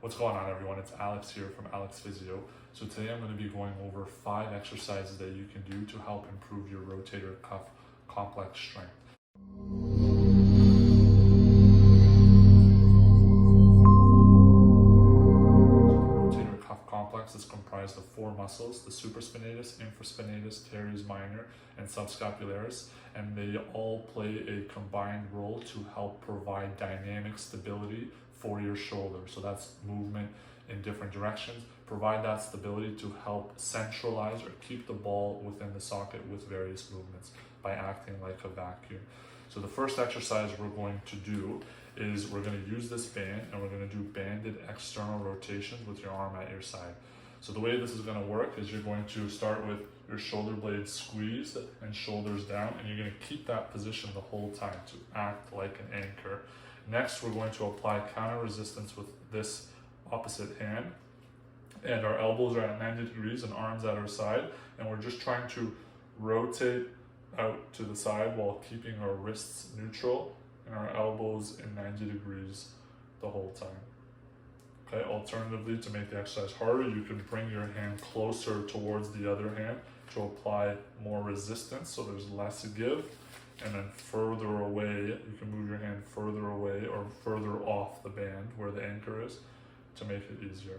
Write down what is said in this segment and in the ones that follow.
What's going on, everyone? It's Alex here from Aleks Physio. So today I'm going to be going over 5 exercises that you can do to help improve your rotator cuff complex strength. Rotator cuff complex is comprised of 4 muscles: the Supraspinatus, Infraspinatus, Teres minor, and Subscapularis, and they all play a combined role to help provide dynamic stability for your shoulder. So that's movement in different directions. Provide that stability to help centralize or keep the ball within the socket with various movements by acting like a vacuum. So the first exercise we're going to do is we're going to use this band, and we're going to do banded external rotations with your arm at your side. So the way this is going to work is you're going to start with your shoulder blades squeezed and shoulders down, and you're going to keep that position the whole time to act like an anchor. Next, we're going to apply counter resistance with this opposite hand, and our elbows are at 90 degrees and arms at our side, and we're just trying to rotate out to the side while keeping our wrists neutral and our elbows in 90 degrees the whole time. Okay, alternatively, to make the exercise harder, you can bring your hand closer towards the other hand to apply more resistance, so there's less give. And then further away, you can move your hand further away or further off the band where the anchor is to make it easier.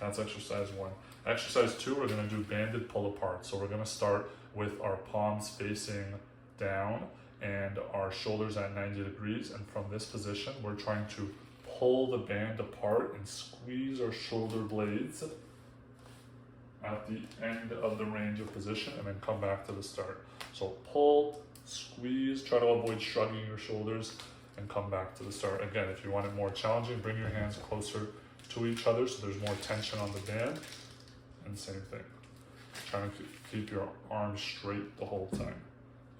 That's exercise 1. Exercise 2, we're going to do banded pull apart. So we're going to start with our palms facing down and our shoulders at 90 degrees. And from this position, we're trying to pull the band apart and squeeze our shoulder blades at the end of the range of position, and then come back to the start. So pull, squeeze, try to avoid shrugging your shoulders, and come back to the start. Again, if you want it more challenging, bring your hands closer to each other so there's more tension on the band, and same thing. Trying to keep your arms straight the whole time,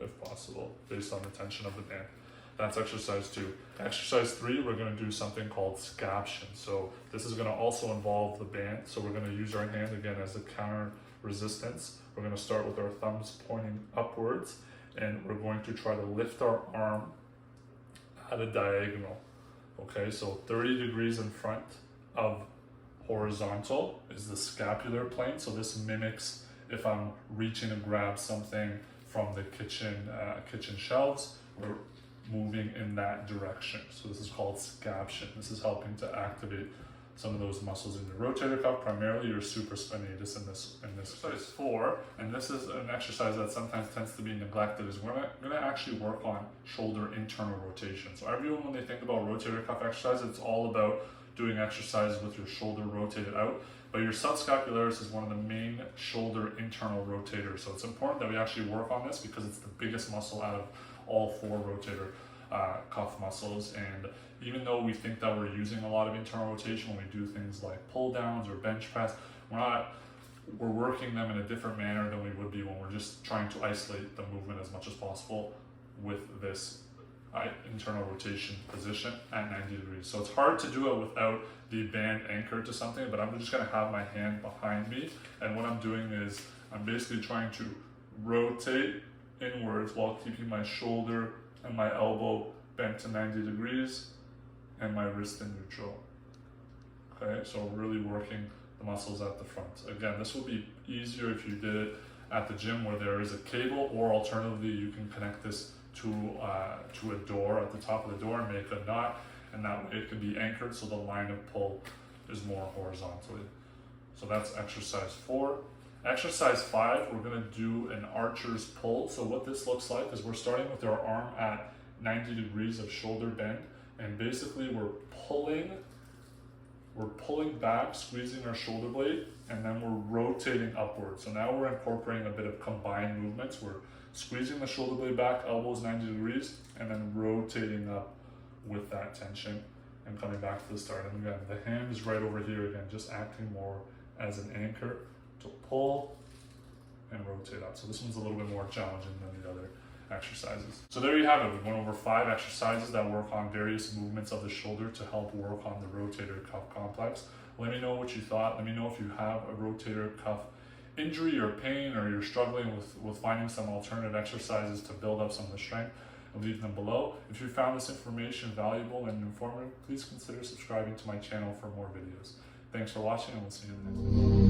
if possible, based on the tension of the band. That's exercise 2. Exercise 3, we're going to do something called scaption. So this is going to also involve the band. So we're going to use our hand again as a counter resistance. We're going to start with our thumbs pointing upwards, and we're going to try to lift our arm at a diagonal. Okay, so 30 degrees in front of horizontal is the scapular plane. So this mimics if I'm reaching to grab something from the kitchen shelves, we're moving in that direction. So this is called scaption. This is helping to activate some of those muscles in your rotator cuff, primarily your supraspinatus in this exercise 4, and this is an exercise that sometimes tends to be neglected, is we're going to actually work on shoulder internal rotation. So everyone, when they think about rotator cuff exercise, it's all about doing exercises with your shoulder rotated out, but your subscapularis is one of the main shoulder internal rotators. So it's important that we actually work on this because it's the biggest muscle out of all 4 rotator cuff muscles. And even though we think that we're using a lot of internal rotation when we do things like pull downs or bench press, we're working them in a different manner than we would be when we're just trying to isolate the movement as much as possible with this internal rotation position at 90 degrees. So it's hard to do it without the band anchored to something, but I'm just going to have my hand behind me, and what I'm doing is I'm basically trying to rotate inwards while keeping my shoulder and my elbow bent to 90 degrees and my wrist in neutral. Okay, so really working the muscles at the front. Again, this will be easier if you did it at the gym where there is a cable, or alternatively you can connect this to a door at the top of the door and make a knot, and that way it can be anchored so the line of pull is more horizontally. So that's exercise 4. Exercise 5, we're going to do an archer's pull. So what this looks like is we're starting with our arm at 90 degrees of shoulder bend, and basically we're pulling back, squeezing our shoulder blade, and then we're rotating upwards. So now we're incorporating a bit of combined movements. We're squeezing the shoulder blade back, elbows 90 degrees, and then rotating up with that tension and coming back to the start. And again, the hand is right over here again, just acting more as an anchor to pull and rotate up. So this one's a little bit more challenging than the other exercises. So there you have it. We went over 5 exercises that work on various movements of the shoulder to help work on the rotator cuff complex. Let me know what you thought. Let me know if you have a rotator cuff injury or pain, or you're struggling with finding some alternative exercises to build up some of the strength. and leave them below. If you found this information valuable and informative, please consider subscribing to my channel for more videos. Thanks for watching, and we'll see you in the next video.